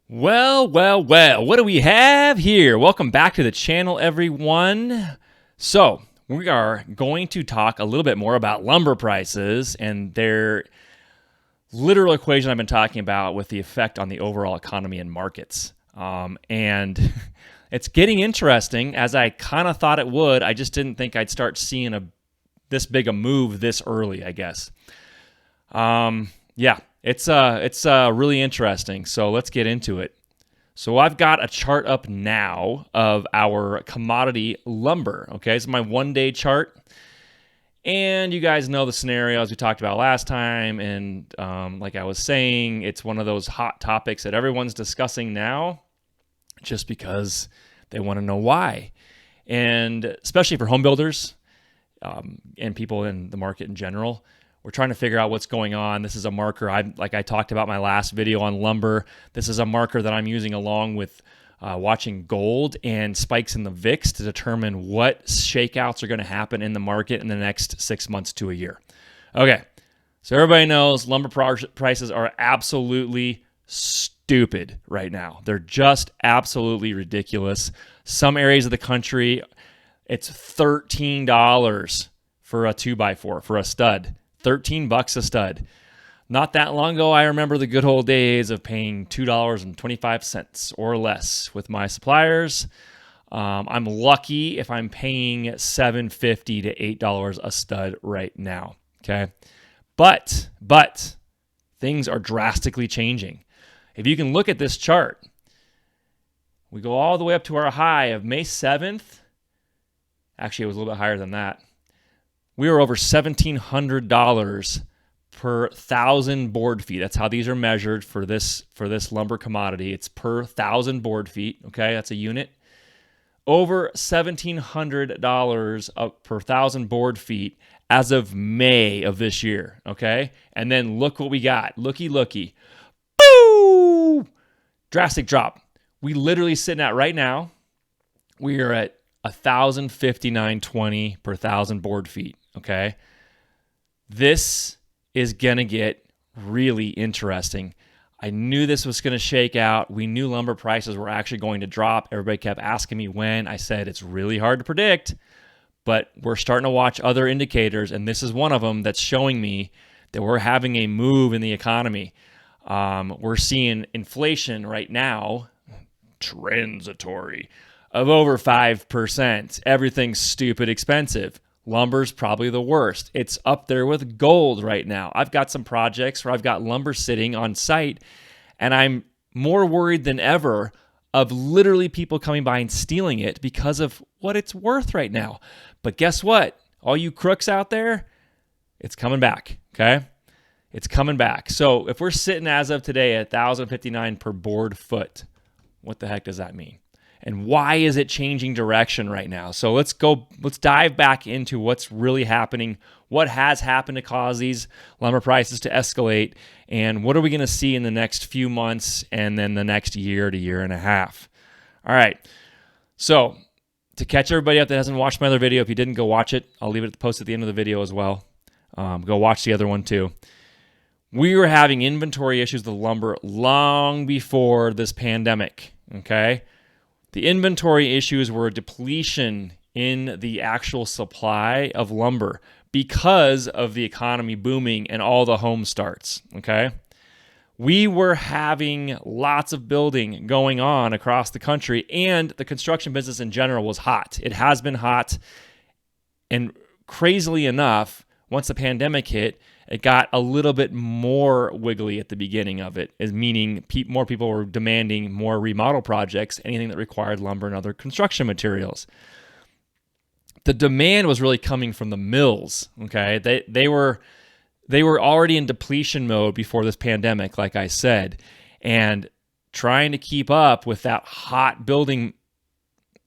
Well, what do we have here? Welcome back to the channel, everyone. So, we are going to talk a little bit more about lumber prices and their literal equation I've been talking about with the effect on the overall economy and markets. And it's getting interesting, as I kind of thought it would. I just didn't think I'd start seeing this big a move this early, I guess. It's really interesting. So let's get into it. So I've got a chart up now of our commodity lumber. Okay, it's my 1-day chart. And you guys know the scenarios we talked about last time. And like I was saying, it's one of those hot topics that everyone's discussing now just because they want to know why. And especially for home builders and people in the market in general, we're trying to figure out what's going on. This is a marker, like I talked about my last video on lumber, this is a marker that I'm using along with watching gold and spikes in the VIX to determine what shakeouts are going to happen in the market in the next 6 months to a year. Okay, so everybody knows lumber prices are absolutely stupid right now. They're just absolutely ridiculous. Some areas of the country, it's $13 for a 2x4, for a stud. $13 a stud. Not that long ago, I remember the good old days of paying $2.25 or less with my suppliers. I'm lucky if I'm paying $7.50 to $8 a stud right now. Okay, but things are drastically changing. If you can look at this chart, we go all the way up to our high of May 7th. Actually, it was a little bit higher than that. We were over $1,700 per 1,000 board feet. That's how these are measured for this lumber commodity. It's per 1,000 board feet. Okay, that's a unit. Over $1,700 per 1,000 board feet as of May of this year. Okay, and then look what we got. Looky. Boo! Drastic drop. We literally sitting at right now. We are at $1,059.20 per 1,000 board feet. Okay, this is gonna get really interesting. I knew this was gonna shake out. We knew lumber prices were actually going to drop. Everybody kept asking me when. I said it's really hard to predict, but we're starting to watch other indicators, and this is one of them that's showing me that we're having a move in the economy. We're seeing inflation right now, transitory, of over 5%. Everything's stupid expensive. Lumber's probably the worst. It's up there with gold right now. I've got some projects where I've got lumber sitting on site, and I'm more worried than ever of literally people coming by and stealing it because of what it's worth right now. But guess what? All you crooks out there, it's coming back, okay? It's coming back. So if we're sitting as of today at $1,059 per board foot, what the heck does that mean? And why is it changing direction right now? So let's dive back into what's really happening, what has happened to cause these lumber prices to escalate, and what are we going to see in the next few months and then the next year to year and a half. All right. So to catch everybody up that hasn't watched my other video, if you didn't, go watch it. I'll leave it posted at the end of the video as well. Go watch the other one too. We were having inventory issues with lumber long before this pandemic, okay? The inventory issues were a depletion in the actual supply of lumber because of the economy booming and all the home starts, okay? We were having lots of building going on across the country, and the construction business in general was hot. It has been hot, and crazily enough, once the pandemic hit, it got a little bit more wiggly at the beginning of it, meaning more people were demanding more remodel projects, anything that required lumber and other construction materials. The demand was really coming from the mills, okay? They were already in depletion mode before this pandemic, like I said, and trying to keep up with that hot building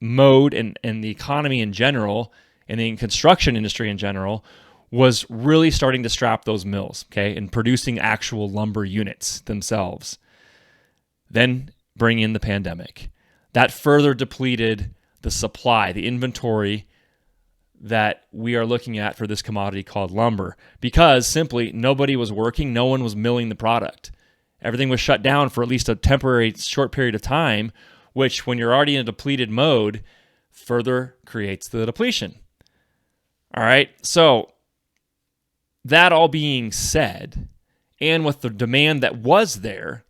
mode and the economy in general, and the construction industry in general, was really starting to strap those mills, okay, and producing actual lumber units themselves. Then bring in the pandemic. That further depleted the supply, the inventory that we are looking at for this commodity called lumber, because simply nobody was working, no one was milling the product. Everything was shut down for at least a temporary short period of time, which when you're already in a depleted mode, further creates the depletion. All right. So that all being said, and with the demand that was there,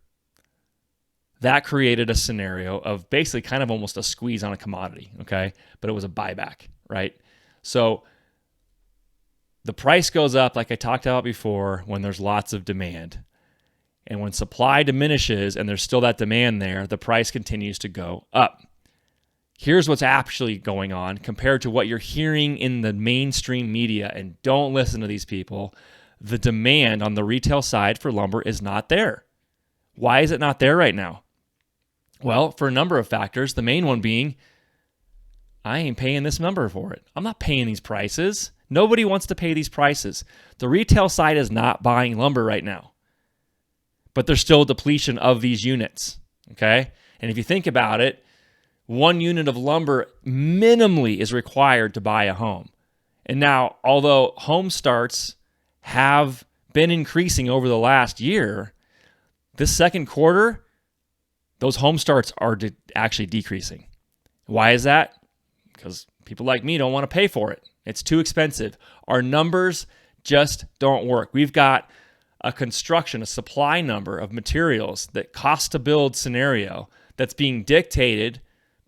that created a scenario of basically kind of almost a squeeze on a commodity, okay? But it was a buyback, right? So the price goes up, like I talked about before, when there's lots of demand. And when supply diminishes and there's still that demand there, the price continues to go up. Here's what's actually going on compared to what you're hearing in the mainstream media, and don't listen to these people. The demand on the retail side for lumber is not there. Why is it not there right now? Well, for a number of factors, the main one being, I ain't paying this number for it. I'm not paying these prices. Nobody wants to pay these prices. The retail side is not buying lumber right now, but there's still a depletion of these units, okay? And if you think about it, 1 unit of lumber minimally is required to buy a home. And now, although home starts have been increasing over the last year, this second quarter, those home starts are actually decreasing. Why is that? Because people like me don't want to pay for it. It's too expensive. Our numbers just don't work. We've got a supply number of materials that cost to build scenario that's being dictated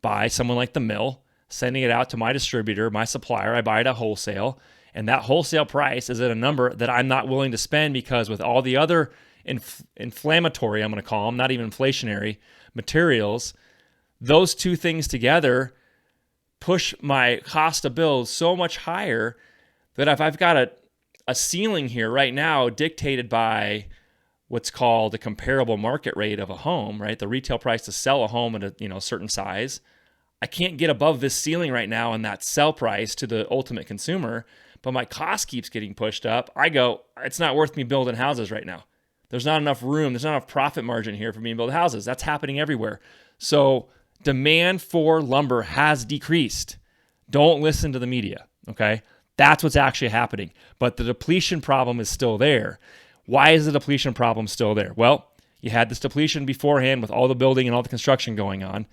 by someone like the mill, sending it out to my distributor, my supplier. I buy it at wholesale, and that wholesale price is at a number that I'm not willing to spend because with all the other inflammatory, I'm going to call them, not even inflationary materials, those two things together push my cost to build so much higher that if I've got a ceiling here right now dictated by what's called a comparable market rate of a home, right? The retail price to sell a home at a certain size. I can't get above this ceiling right now and that sell price to the ultimate consumer, but my cost keeps getting pushed up. I go, it's not worth me building houses right now. There's not enough room. There's not enough profit margin here for me to build houses. That's happening everywhere. So demand for lumber has decreased. Don't listen to the media, okay? That's what's actually happening. But the depletion problem is still there. Why is the depletion problem still there? Well, you had this depletion beforehand with all the building and all the construction going on.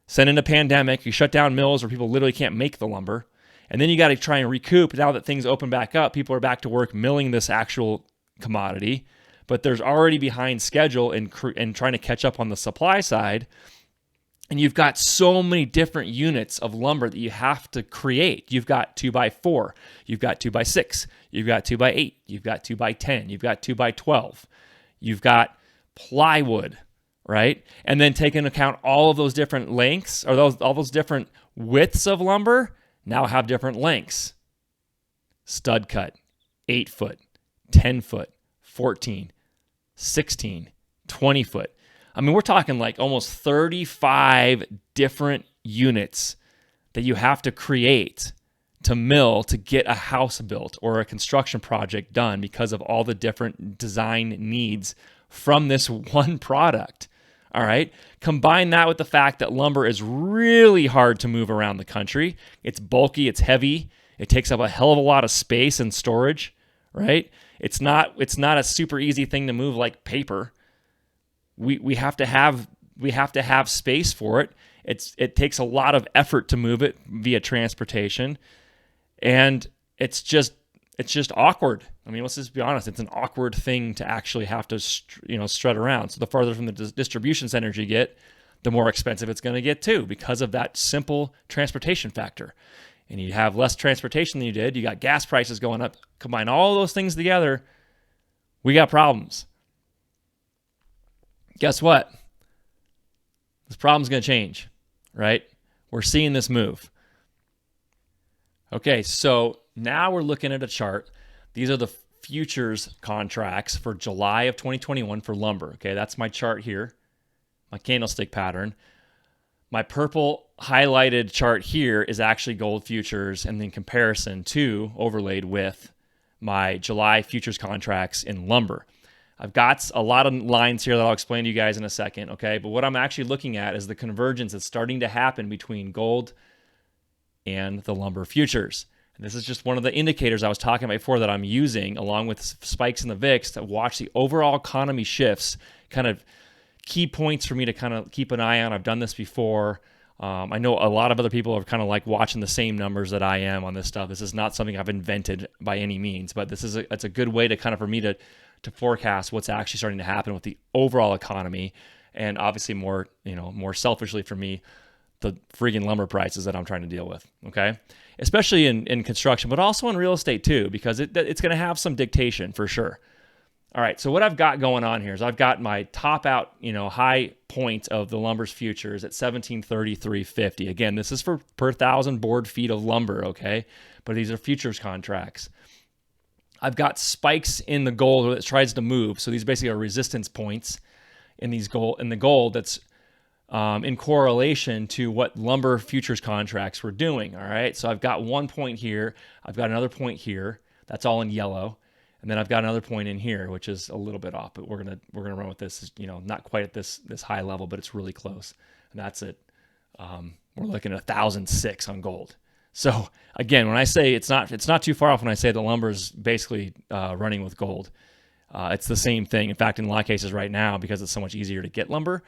Send in a pandemic, you shut down mills where people literally can't make the lumber. And then you got to try and recoup. Now that things open back up, people are back to work milling this actual commodity. But there's already behind schedule and trying to catch up on the supply side. And you've got so many different units of lumber that you have to create. You've got 2x4, you've got 2x6, you've got 2x8, you've got 2x10, you've got 2x12, you've got plywood, right? And then take into account all of those different lengths or all those different widths of lumber now have different lengths. Stud cut, 8 foot, 10 foot, 14, 16, 20 foot. I mean, we're talking like almost 35 different units that you have to create to mill to get a house built or a construction project done because of all the different design needs from this one product. All right. Combine that with the fact that lumber is really hard to move around the country. It's bulky, it's heavy, it takes up a hell of a lot of space and storage, right? It's not a super easy thing to move like paper. We have to have space for it. It takes a lot of effort to move it via transportation, and it's just awkward. I mean, let's just be honest. It's an awkward thing to actually have to strut around. So the farther from the distribution centers you get, the more expensive it's going to get too, because of that simple transportation factor. And you have less transportation than you did. You got gas prices going up. Combine all those things together, we got problems. Guess what? This problem's going to change, right? We're seeing this move. Okay, so now we're looking at a chart. These are the futures contracts for July of 2021 for lumber. Okay, that's my chart here, my candlestick pattern. My purple highlighted chart here is actually gold futures, and then comparison to overlaid with my July futures contracts in lumber. I've got a lot of lines here that I'll explain to you guys in a second, okay? But what I'm actually looking at is the convergence that's starting to happen between gold and the lumber futures. And this is just one of the indicators I was talking about before that I'm using, along with spikes in the VIX, to watch the overall economy shifts, kind of key points for me to kind of keep an eye on. I've done this before. I know a lot of other people are kind of like watching the same numbers that I am on this stuff. This is not something I've invented by any means, but it's a good way to kind of for me to forecast what's actually starting to happen with the overall economy, and obviously more selfishly for me, the friggin' lumber prices that I'm trying to deal with. Okay, especially in construction, but also in real estate too, because it's going to have some dictation for sure. All right, so what I've got going on here is I've got my top out, high point of the lumber's futures at 1733.50. Again, this is for per 1,000 board feet of lumber, okay? But these are futures contracts. I've got spikes in the gold that tries to move. So these basically are resistance points in the gold that's in correlation to what lumber futures contracts were doing, all right? So I've got one point here. I've got another point here. That's all in yellow. And then I've got another point in here, which is a little bit off, but we're gonna run with this. Not quite at this high level, but it's really close. And that's it. We're looking at 1,006 on gold. So again, when I say it's not too far off when I say the lumber is basically running with gold. It's the same thing. In fact, in a lot of cases right now, because it's so much easier to get lumber,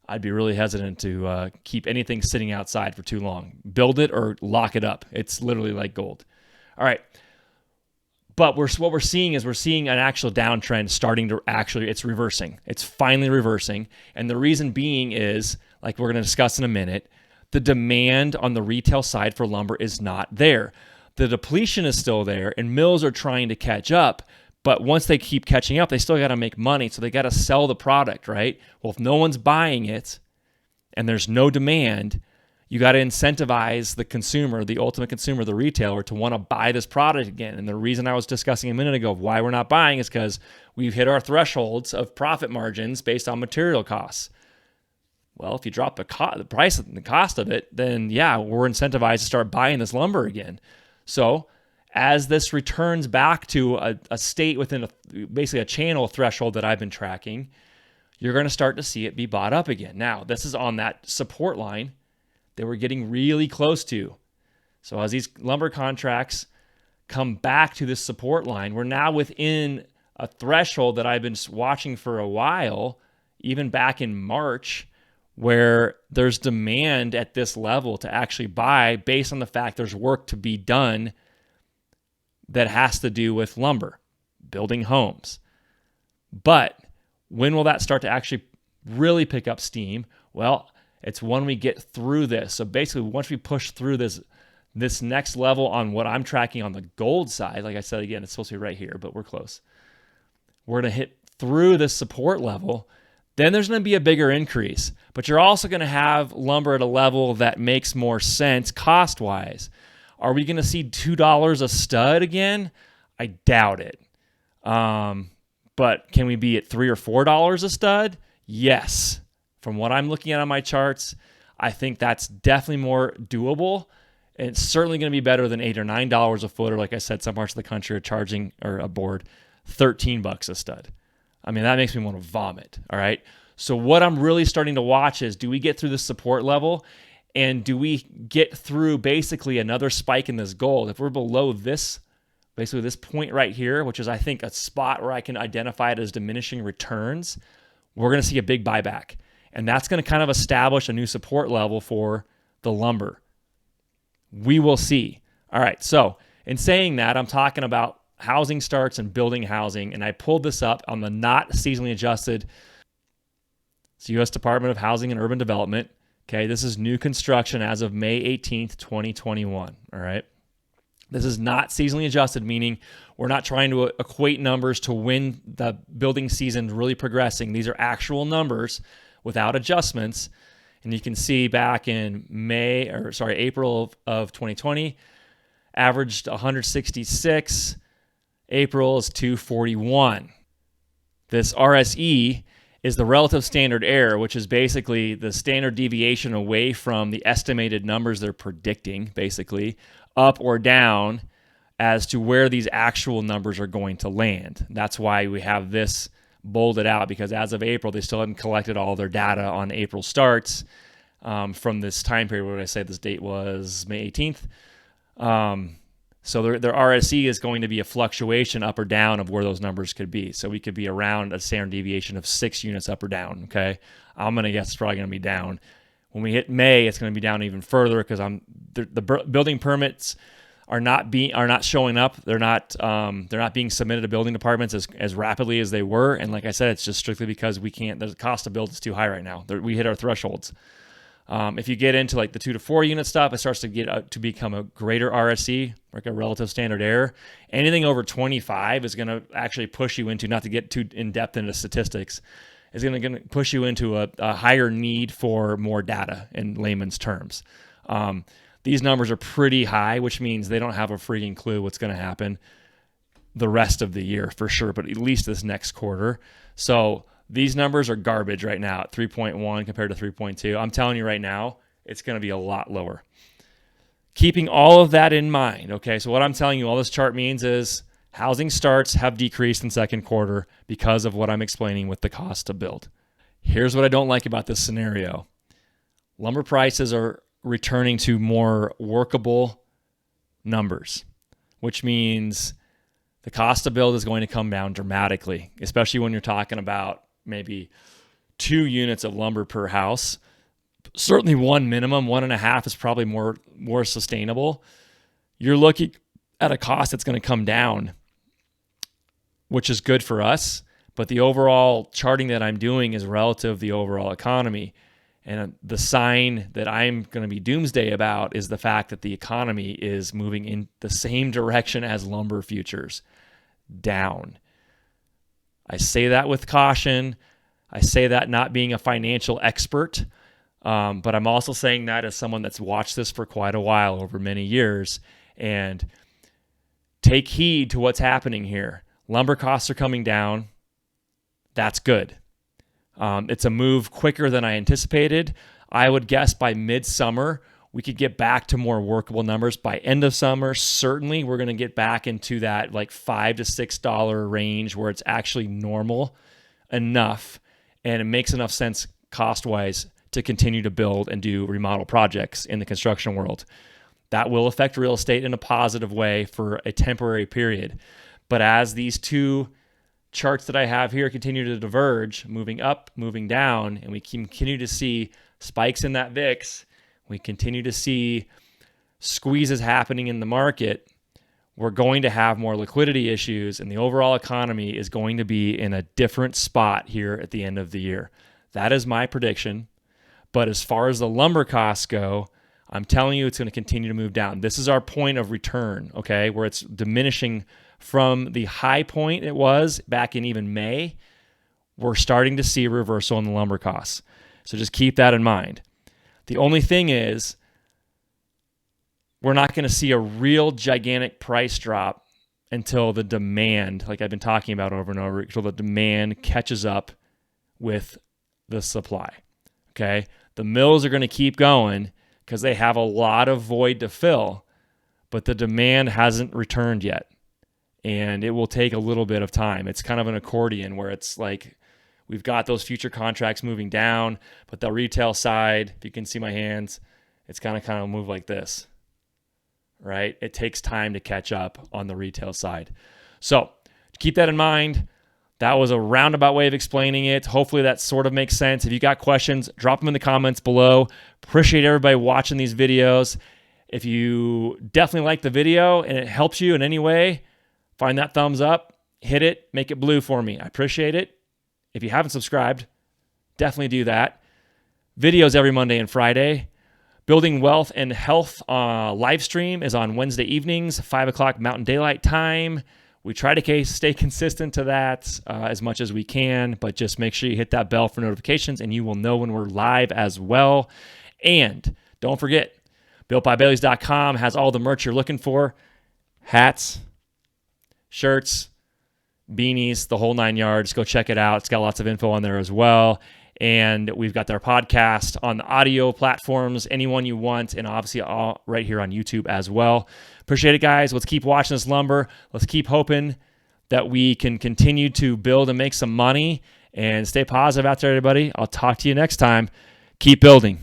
I'd be really hesitant to keep anything sitting outside for too long. Build it or lock it up. It's literally like gold. All right. But what we're seeing is an actual downtrend starting to it's reversing. It's finally reversing. And the reason being is, like we're going to discuss in a minute, the demand on the retail side for lumber is not there. The depletion is still there, and mills are trying to catch up. But once they keep catching up, they still got to make money. So they got to sell the product, right? Well, if no one's buying it and there's no demand, you got to incentivize the consumer, the ultimate consumer, the retailer, to want to buy this product again. And the reason I was discussing a minute ago of why we're not buying is because we've hit our thresholds of profit margins based on material costs. Well, if you drop the price and the cost of it, then yeah, we're incentivized to start buying this lumber again. So as this returns back to a state within basically a channel threshold that I've been tracking, you're going to start to see it be bought up again. Now, this is on that support line that we're getting really close to. So as these lumber contracts come back to this support line, we're now within a threshold that I've been watching for a while, even back in March, where there's demand at this level to actually buy based on the fact there's work to be done that has to do with lumber, building homes. But when will that start to actually really pick up steam? Well, it's when we get through this. So basically, once we push through this next level on what I'm tracking on the gold side, like I said, again, it's supposed to be right here, but we're close. We're going to hit through this support level. Then there's going to be a bigger increase. But you're also going to have lumber at a level that makes more sense cost-wise. Are we going to see $2 a stud again? I doubt it. But can we be at $3 or $4 a stud? Yes. From what I'm looking at on my charts, I think that's definitely more doable. And it's certainly going to be better than $8 or $9 a foot, or like I said, some parts of the country are charging, or a board, $13 a stud. I mean, that makes me want to vomit, all right? So what I'm really starting to watch is, do we get through the support level, and do we get through basically another spike in this gold? If we're below this, basically this point right here, which is I think a spot where I can identify it as diminishing returns, we're going to see a big buyback. And that's going to kind of establish a new support level for the lumber. We will see. All right, so in saying that, I'm talking about housing starts and building housing, and I pulled this up on the not seasonally adjusted. It's U.S. Department of Housing and Urban Development. Okay, this is new construction as of May 18th, 2021. All right. This is not seasonally adjusted, meaning we're not trying to equate numbers to when the building season is really progressing. These are actual numbers without adjustments. And you can see back in April of 2020, averaged 166. April is 241. This RSE is the relative standard error, which is basically the standard deviation away from the estimated numbers they're predicting, basically, up or down as to where these actual numbers are going to land. That's why we have this bolded out, because as of April, they still hadn't collected all their data on April starts from this time period. What did I say this date was? May 18th. So their RSE is going to be a fluctuation up or down of where those numbers could be. So we could be around a standard deviation of 6 units up or down, okay? I'm going to guess it's probably going to be down. When we hit May, it's going to be down even further because the building permits are not showing up. They're not being submitted to building departments as rapidly as they were. And like I said, it's just strictly because we can't. The cost to build is too high right now. We hit our thresholds. If you get into like the 2 to 4 unit stuff, it starts to get to become a greater RSE, like a relative standard error. Anything over 25 is going to actually push you into, not to get too in depth into statistics, is going to push you into a higher need for more data in layman's terms. These numbers are pretty high, which means they don't have a freaking clue what's going to happen the rest of the year for sure, but at least this next quarter. So these numbers are garbage right now at 3.1 compared to 3.2. I'm telling you right now, it's going to be a lot lower. Keeping all of that in mind, okay, so what I'm telling you, all this chart means is housing starts have decreased in second quarter because of what I'm explaining with the cost to build. Here's what I don't like about this scenario. Lumber prices are returning to more workable numbers, which means the cost to build is going to come down dramatically, especially when you're talking about maybe 2 units of lumber per house. Certainly one minimum, 1.5 is probably more sustainable. You're looking at a cost that's going to come down, which is good for us. But the overall charting that I'm doing is relative to the overall economy. And the sign that I'm going to be doomsday about is the fact that the economy is moving in the same direction as lumber futures, down. I say that with caution. I say that not being a financial expert, but I'm also saying that as someone that's watched this for quite a while, over many years, and take heed to what's happening here. Lumber costs are coming down. That's good. It's a move quicker than I anticipated. I would guess by midsummer, we could get back to more workable numbers. By end of summer, certainly we're going to get back into that like $5 to $6 range where it's actually normal enough and it makes enough sense cost-wise to continue to build and do remodel projects in the construction world. That will affect real estate in a positive way for a temporary period. But as these two charts that I have here continue to diverge, moving up, moving down, and we continue to see spikes in that VIX, we continue to see squeezes happening in the market, we're going to have more liquidity issues, and the overall economy is going to be in a different spot here at the end of the year. That is my prediction. But as far as the lumber costs go, I'm telling you it's going to continue to move down. This is our point of return, okay, where it's diminishing from the high point it was back in even May. We're starting to see a reversal in the lumber costs. So just keep that in mind. The only thing is, we're not going to see a real gigantic price drop until the demand, like I've been talking about over and over, until the demand catches up with the supply. Okay? The mills are going to keep going because they have a lot of void to fill, but the demand hasn't returned yet. And it will take a little bit of time. It's kind of an accordion where it's like we've got those future contracts moving down, but the retail side, if you can see my hands, it's kind of move like this, right? It takes time to catch up on the retail side. So keep that in mind. That was a roundabout way of explaining it. Hopefully that sort of makes sense. If you got questions, drop them in the comments below. Appreciate everybody watching these videos. If you definitely like the video and it helps you in any way, find that thumbs up, hit it, make it blue for me. I appreciate it. If you haven't subscribed, definitely do that. Videos every Monday and Friday. Building Wealth and Health live stream is on Wednesday evenings, 5 o'clock Mountain Daylight Time. We try to stay consistent to that as much as we can, but just make sure you hit that bell for notifications and you will know when we're live as well. And don't forget, BuiltByBaileys.com has all the merch you're looking for. Hats, shirts, beanies, the whole 9 yards. Go check it out. It's got lots of info on there as well. And we've got their podcast on the audio platforms, anyone you want, and obviously all right here on YouTube as well. Appreciate it, guys. Let's keep watching this lumber. Let's keep hoping that we can continue to build and make some money, and stay positive out there, everybody. I'll talk to you next time. Keep building.